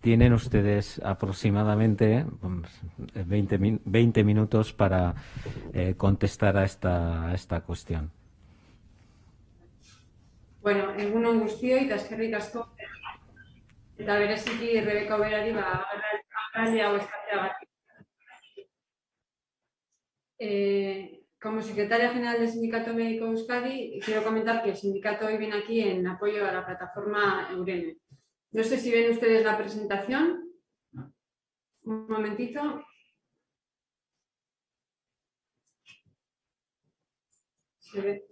Tienen ustedes aproximadamente 20 minutos para contestar a esta cuestión. Bueno, egunon guztioi, eta eskerrik asko. Eta bereziki Rebeka Uberari agerraldi hau eskatzagatik. Como secretaria general del Sindicato Médico de Euskadi, quiero comentar que el sindicato hoy viene aquí en apoyo a la plataforma Eurene. No sé si ven ustedes la presentación. Un momentito. ¿Se ve?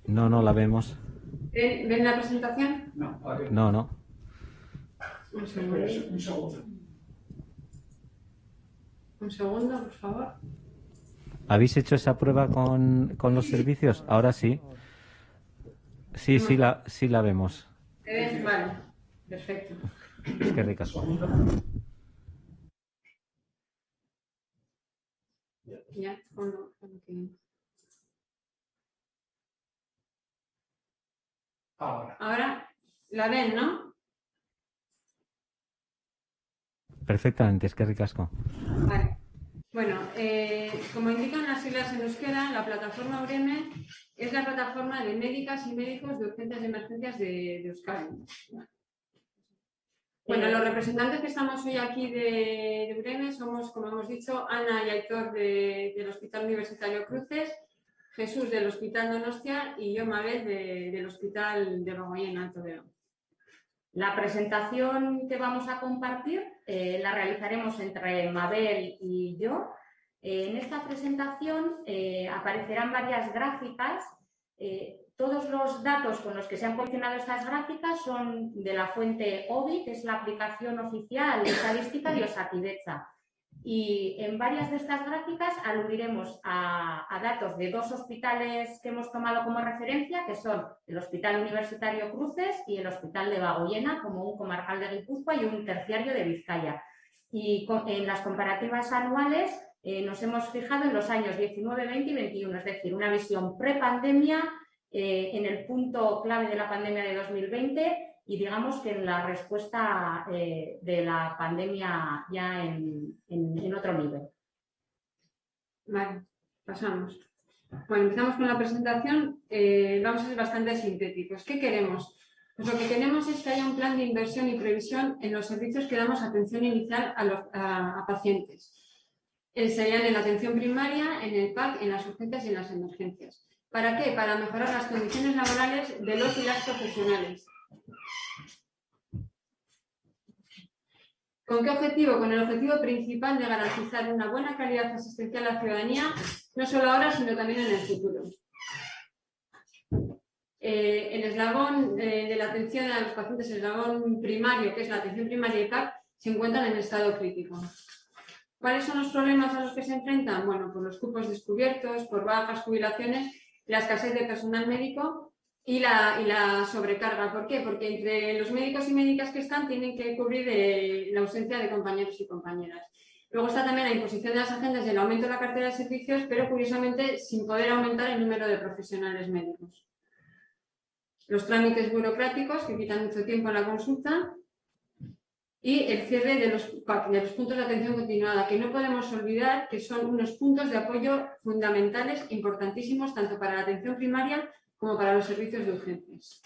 No la vemos. ¿Ven la presentación? No. Un segundo. Un segundo, por favor. ¿Habéis hecho esa prueba con los servicios? Ahora sí. Sí la vemos. Vale, perfecto. Es que ricasco. Ya, cuando que... Ahora, la ven, ¿no? Perfectamente, es que ricasco. Vale. Bueno, como indican las siglas en euskera, la plataforma Eurene es la plataforma de médicas y médicos de urgencias y emergencias de Euskadi. Bueno, los representantes que estamos hoy aquí de Eurene somos, como hemos dicho, Ana y Aitor del Hospital Universitario Cruces, Jesús del Hospital Donostia y yo, Mabel, del Hospital de Bagoyen, Alto Veo. La presentación que vamos a compartir la realizaremos entre Mabel y yo. En esta presentación aparecerán varias gráficas. Todos los datos con los que se han posicionado estas gráficas son de la fuente OBI, que es la aplicación oficial de estadística de Osakidetza. Y en varias de estas gráficas aludiremos a datos de dos hospitales que hemos tomado como referencia, que son el Hospital Universitario Cruces y el Hospital de Bagoyena, como un comarcal de Guipúzcoa y un terciario de Vizcaya. Y en las comparativas anuales nos hemos fijado en los años 19, 20 y 21, es decir, una visión prepandemia en el punto clave de la pandemia de 2020 y digamos que en la respuesta de la pandemia ya en otro nivel. Vale, pasamos. Bueno, empezamos con la presentación. Vamos a ser bastante sintéticos. ¿Qué queremos? Pues lo que queremos es que haya un plan de inversión y previsión en los servicios que damos atención inicial a pacientes. Serían en la atención primaria, en el PAC, en las urgencias y en las emergencias. ¿Para qué? Para mejorar las condiciones laborales de los y las profesionales. ¿Con qué objetivo? Con el objetivo principal de garantizar una buena calidad asistencial a la ciudadanía, no solo ahora, sino también en el futuro. El eslabón de la atención a los pacientes, el eslabón primario, que es la atención primaria y PAC, se encuentran en estado crítico. ¿Cuáles son los problemas a los que se enfrentan? Bueno, por los cupos descubiertos, por bajas jubilaciones, la escasez de personal médico y la sobrecarga. ¿Por qué? Porque entre los médicos y médicas que están tienen que cubrir la ausencia de compañeros y compañeras. Luego está también la imposición de las agendas y el aumento de la cartera de servicios, pero curiosamente sin poder aumentar el número de profesionales médicos. Los trámites burocráticos que quitan mucho tiempo en la consulta y el cierre de los puntos de atención continuada, que no podemos olvidar que son unos puntos de apoyo fundamentales, importantísimos, tanto para la atención primaria como para los servicios de urgencias.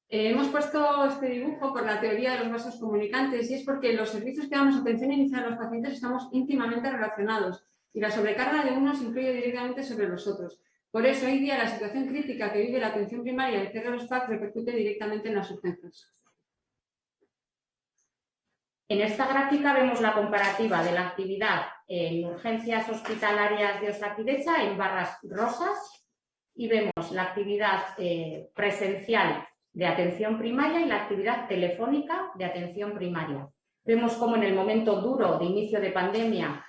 Hemos puesto este dibujo por la teoría de los vasos comunicantes y es porque los servicios que damos atención inicial a los pacientes estamos íntimamente relacionados y la sobrecarga de unos influye directamente sobre los otros. Por eso, hoy día, la situación crítica que vive la atención primaria y el cierre de los PAC repercute directamente en las urgencias. En esta gráfica vemos la comparativa de la actividad en urgencias hospitalarias de Osakidetza en barras rosas y vemos la actividad presencial de atención primaria y la actividad telefónica de atención primaria. Vemos cómo en el momento duro de inicio de pandemia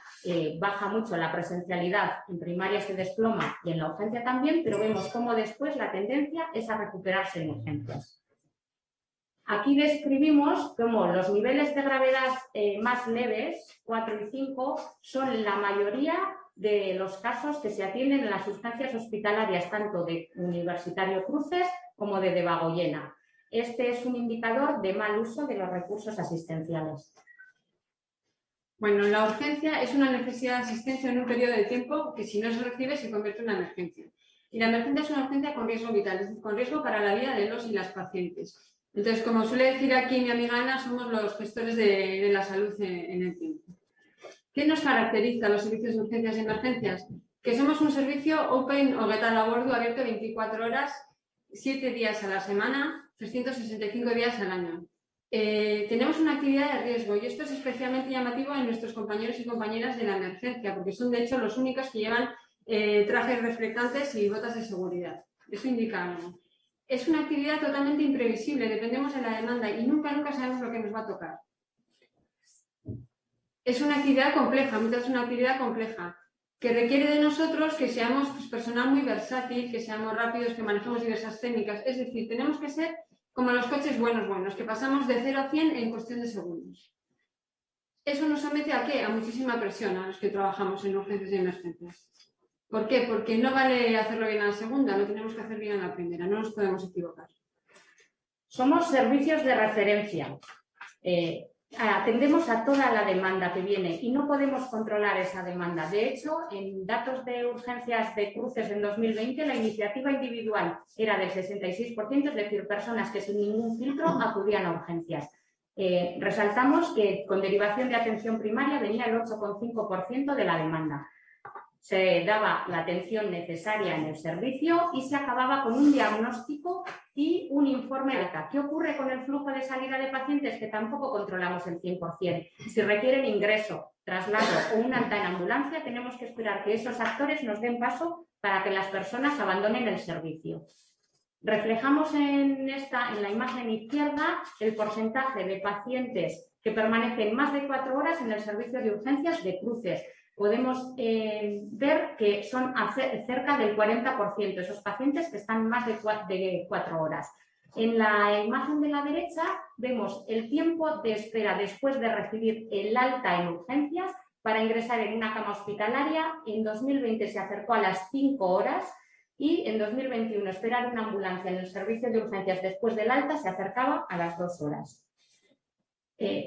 baja mucho la presencialidad, en primaria se desploma y en la urgencia también, pero vemos cómo después la tendencia es a recuperarse en urgencias. Aquí describimos cómo los niveles de gravedad más leves, 4 y 5, son la mayoría de los casos que se atienden en las urgencias hospitalarias, tanto de Universitario Cruces como de Bagoyena. Este es un indicador de mal uso de los recursos asistenciales. Bueno, la urgencia es una necesidad de asistencia en un periodo de tiempo que si no se recibe se convierte en una emergencia. Y la emergencia es una urgencia con riesgo vital, es decir, con riesgo para la vida de los y las pacientes. Entonces, como suele decir aquí mi amiga Ana, somos los gestores de la salud en el tiempo. ¿Qué nos caracteriza a los servicios de urgencias y emergencias? Que somos un servicio open o get a bordo abierto 24 horas, 7 días a la semana, 365 días al año. Tenemos una actividad de riesgo y esto es especialmente llamativo en nuestros compañeros y compañeras de la emergencia, porque son de hecho los únicos que llevan trajes reflectantes y botas de seguridad. Eso indica algo. Es una actividad totalmente imprevisible, dependemos de la demanda y nunca sabemos lo que nos va a tocar. Es una actividad compleja, muchas veces una actividad compleja, que requiere de nosotros que seamos personal muy versátil, que seamos rápidos, que manejemos diversas técnicas. Es decir, tenemos que ser como los coches buenos, que pasamos de 0 a 100 en cuestión de segundos. Eso nos somete ¿a qué? A muchísima presión a los que trabajamos en urgencias y emergencias. ¿Por qué? Porque no vale hacerlo bien a la segunda, lo tenemos que hacer bien a la primera, no nos podemos equivocar. Somos servicios de referencia. Atendemos a toda la demanda que viene y no podemos controlar esa demanda. De hecho, en datos de urgencias de cruces en 2020, la iniciativa individual era del 66%, es decir, personas que sin ningún filtro acudían a urgencias. Resaltamos que con derivación de atención primaria venía el 8,5% de la demanda. Se daba la atención necesaria en el servicio y se acababa con un diagnóstico y un informe de alta. ¿Qué ocurre con el flujo de salida de pacientes? Que tampoco controlamos el 100%. Si requieren ingreso, traslado o una alta en ambulancia, tenemos que esperar que esos actores nos den paso para que las personas abandonen el servicio. Reflejamos en la imagen izquierda el porcentaje de pacientes que permanecen más de 4 horas en el servicio de urgencias de cruces. Podemos ver que son cerca del 40% esos pacientes que están más de 4 horas. En la imagen de la derecha vemos el tiempo de espera después de recibir el alta en urgencias para ingresar en una cama hospitalaria. En 2020 se acercó a las 5 horas y en 2021 esperar una ambulancia en el servicio de urgencias después del alta se acercaba a las 2 horas.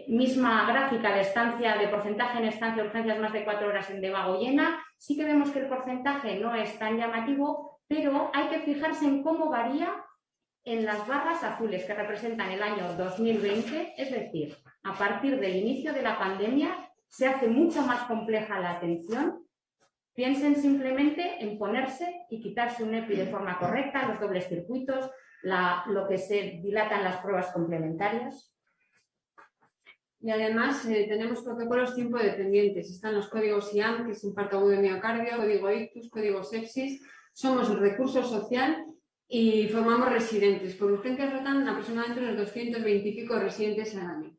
Misma gráfica de estancia, de porcentaje en estancia de urgencias más de 4 horas en Debagoyena. Sí que vemos que el porcentaje no es tan llamativo, pero hay que fijarse en cómo varía en las barras azules que representan el año 2020, es decir, a partir del inicio de la pandemia se hace mucho más compleja la atención. Piensen simplemente en ponerse y quitarse un EPI de forma correcta, los dobles circuitos, lo que se dilatan las pruebas complementarias. Y además tenemos protocolos tiempo dependientes. Están los códigos IAM, que es infarto agudo de miocardio, código ictus, código sepsis. Somos el recurso social y formamos residentes. Por urgencias rotan aproximadamente unos 220 y pico residentes al año.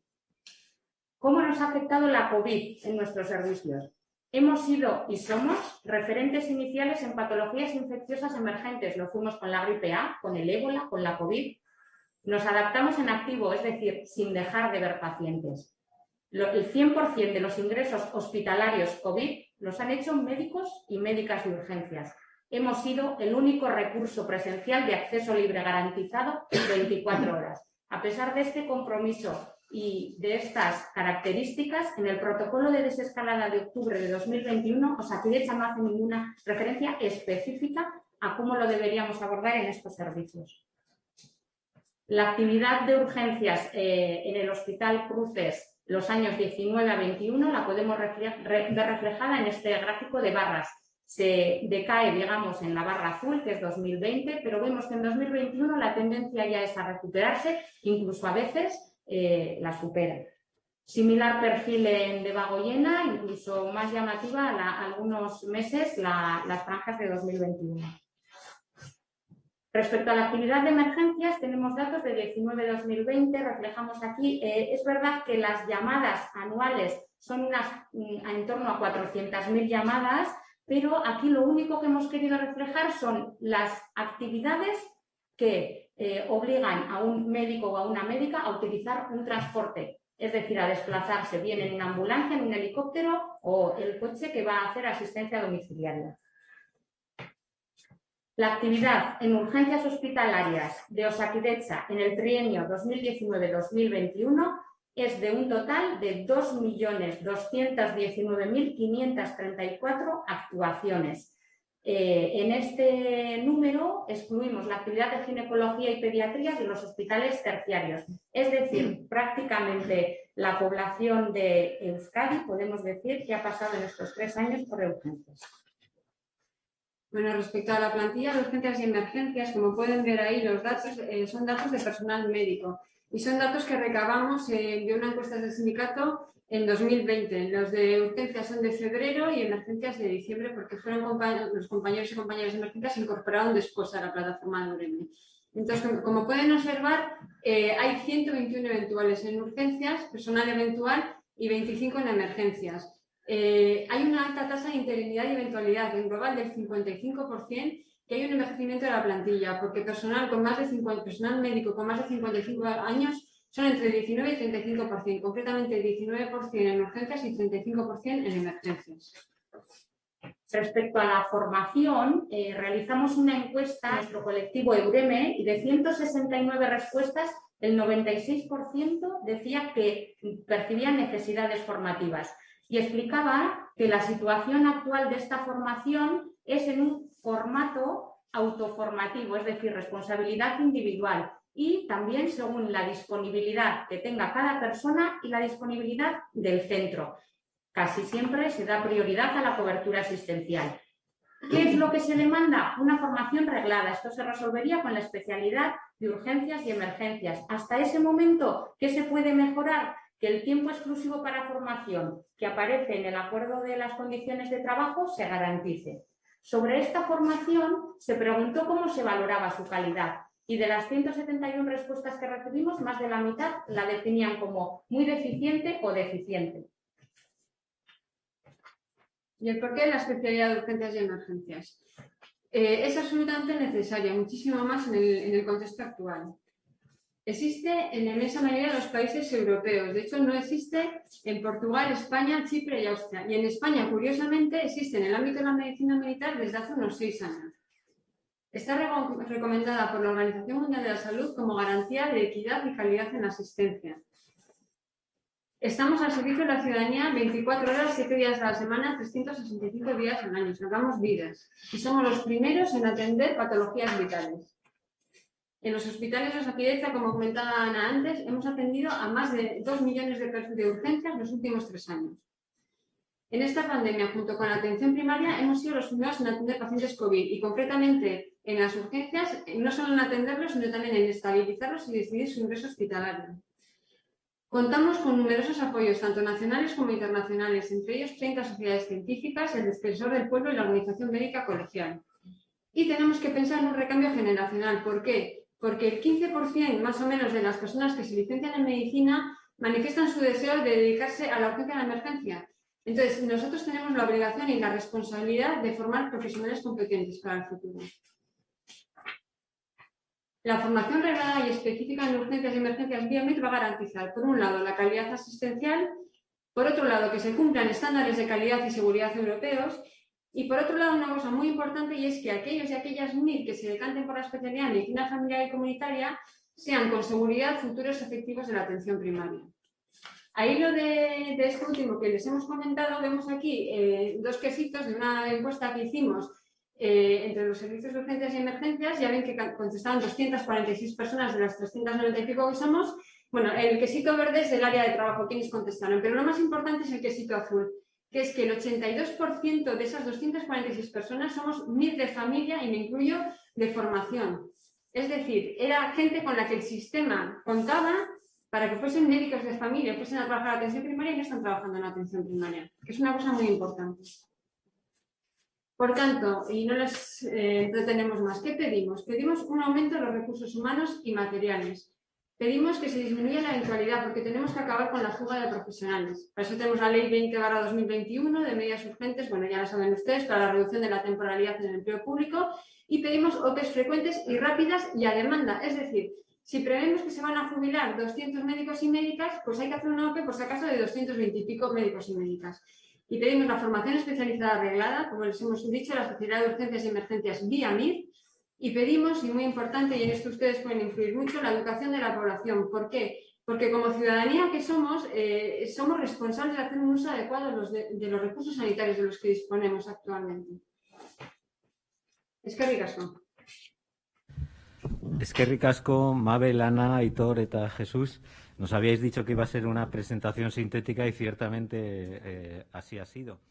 ¿Cómo nos ha afectado la COVID en nuestros servicios? Hemos sido y somos referentes iniciales en patologías infecciosas emergentes. Lo fuimos con la gripe A, con el ébola, con la COVID. Nos adaptamos en activo, es decir, sin dejar de ver pacientes. El 100% de los ingresos hospitalarios COVID los han hecho médicos y médicas de urgencias. Hemos sido el único recurso presencial de acceso libre garantizado 24 horas. A pesar de este compromiso y de estas características, en el protocolo de desescalada de octubre de 2021, Osakidetza no hace ninguna referencia específica a cómo lo deberíamos abordar en estos servicios. La actividad de urgencias en el Hospital Cruces los años 19 a 21 la podemos ver reflejada en este gráfico de barras. Se decae, digamos, en la barra azul, que es 2020, pero vemos que en 2021 la tendencia ya es a recuperarse, incluso a veces la supera. Similar perfil en Debagoyena, incluso más llamativa algunos meses las franjas de 2021. Respecto a la actividad de emergencias, tenemos datos de 19-2020, reflejamos aquí. Es verdad que las llamadas anuales son en torno a 400.000 llamadas, pero aquí lo único que hemos querido reflejar son las actividades que obligan a un médico o a una médica a utilizar un transporte, es decir, a desplazarse bien en una ambulancia, en un helicóptero o el coche que va a hacer asistencia domiciliaria. La actividad en urgencias hospitalarias de Osakidetza en el trienio 2019-2021 es de un total de 2.219.534 actuaciones. En este número excluimos la actividad de ginecología y pediatría de los hospitales terciarios. Es decir, prácticamente la población de Euskadi podemos decir que ha pasado en estos 3 años por urgencias. Bueno, respecto a la plantilla de urgencias y emergencias, como pueden ver ahí, los datos son datos de personal médico y son datos que recabamos de una encuesta del sindicato en 2020. Los de urgencias son de febrero y emergencias de diciembre porque fueron los compañeros y compañeras de emergencias se incorporaron después a la plataforma de Uremi. Entonces, como pueden observar, hay 121 eventuales en urgencias, personal eventual, y 25 en emergencias. Hay una alta tasa de interinidad y eventualidad en global del 55%, que hay un envejecimiento de la plantilla, porque personal médico con más de 55 años son entre 19 y 35%, concretamente 19% en urgencias y 35% en emergencias. Respecto a la formación, realizamos una encuesta en nuestro colectivo Eureme y de 169 respuestas, el 96% decía que percibían necesidades formativas. Y explicaba que la situación actual de esta formación es en un formato autoformativo, es decir, responsabilidad individual y también según la disponibilidad que tenga cada persona y la disponibilidad del centro. Casi siempre se da prioridad a la cobertura asistencial. ¿Qué es lo que se demanda? Una formación reglada. Esto se resolvería con la especialidad de urgencias y emergencias. Hasta ese momento, ¿qué se puede mejorar? Que el tiempo exclusivo para formación que aparece en el acuerdo de las condiciones de trabajo se garantice. Sobre esta formación se preguntó cómo se valoraba su calidad y de las 171 respuestas que recibimos, más de la mitad la definían como muy deficiente o deficiente. ¿Y el porqué de la especialidad de urgencias y emergencias? Es absolutamente necesaria, muchísimo más en el contexto actual. Existe en la inmensa mayoría de los países europeos. De hecho, no existe en Portugal, España, Chipre y Austria. Y en España, curiosamente, existe en el ámbito de la medicina militar desde hace unos 6 años. Está recomendada por la Organización Mundial de la Salud como garantía de equidad y calidad en la asistencia. Estamos al servicio de la ciudadanía 24 horas, 7 días a la semana, 365 días al año. Salvamos vidas. Y somos los primeros en atender patologías vitales. En los hospitales de Osakidetza, como comentaba Ana antes, hemos atendido a más de 2 millones de urgencias en los últimos 3 años. En esta pandemia, junto con la atención primaria, hemos sido los primeros en atender pacientes COVID y, concretamente, en las urgencias, no solo en atenderlos, sino también en estabilizarlos y decidir su ingreso hospitalario. Contamos con numerosos apoyos, tanto nacionales como internacionales, entre ellos 30 sociedades científicas, el Defensor del Pueblo y la Organización Médica Colegial. Y tenemos que pensar en un recambio generacional. ¿Por qué? Porque el 15% más o menos de las personas que se licencian en medicina manifiestan su deseo de dedicarse a la urgencia y a la emergencia. Entonces, nosotros tenemos la obligación y la responsabilidad de formar profesionales competentes para el futuro. La formación reglada y específica en urgencias y emergencias Biomed va a garantizar, por un lado, la calidad asistencial, por otro lado, que se cumplan estándares de calidad y seguridad europeos, y por otro lado, una cosa muy importante, y es que aquellos y aquellas MIR que se decanten por la especialidad de medicina familiar y comunitaria sean con seguridad futuros efectivos de la atención primaria. A hilo de esto último que les hemos comentado, vemos aquí 2 quesitos de una encuesta que hicimos entre los servicios de urgencias y emergencias. Ya ven que contestaron 246 personas de las 390 y pico que somos. Bueno, el quesito verde es del área de trabajo, quienes contestaron, pero lo más importante es el quesito azul, que es que el 82% de esas 246 personas somos MIR de familia, y me incluyo, de formación. Es decir, era gente con la que el sistema contaba para que fuesen médicos de familia, fuesen a trabajar en atención primaria y no están trabajando en atención primaria, que es una cosa muy importante. Por tanto, y no les entretenemos más, ¿qué pedimos? Pedimos un aumento de los recursos humanos y materiales. Pedimos que se disminuya la eventualidad porque tenemos que acabar con la fuga de profesionales. Para eso tenemos la Ley 20/2021 de medidas urgentes, bueno, ya lo saben ustedes, para la reducción de la temporalidad en el empleo público, y pedimos OPEs frecuentes y rápidas y a demanda. Es decir, si prevemos que se van a jubilar 200 médicos y médicas, pues hay que hacer una OPE por si acaso de 220 y pico médicos y médicas. Y pedimos la formación especializada reglada, como les hemos dicho, la especialidad de urgencias y emergencias vía MIR, Y pedimos, y muy importante, y en esto ustedes pueden influir mucho, la educación de la población. ¿Por qué? Porque como ciudadanía que somos, somos responsables de hacer un uso adecuado de los recursos sanitarios de los que disponemos actualmente. Eskerrik asko. Eskerrik asko, Mabel, Ana, Aitor eta Jesús. Nos habíais dicho que iba a ser una presentación sintética y ciertamente así ha sido.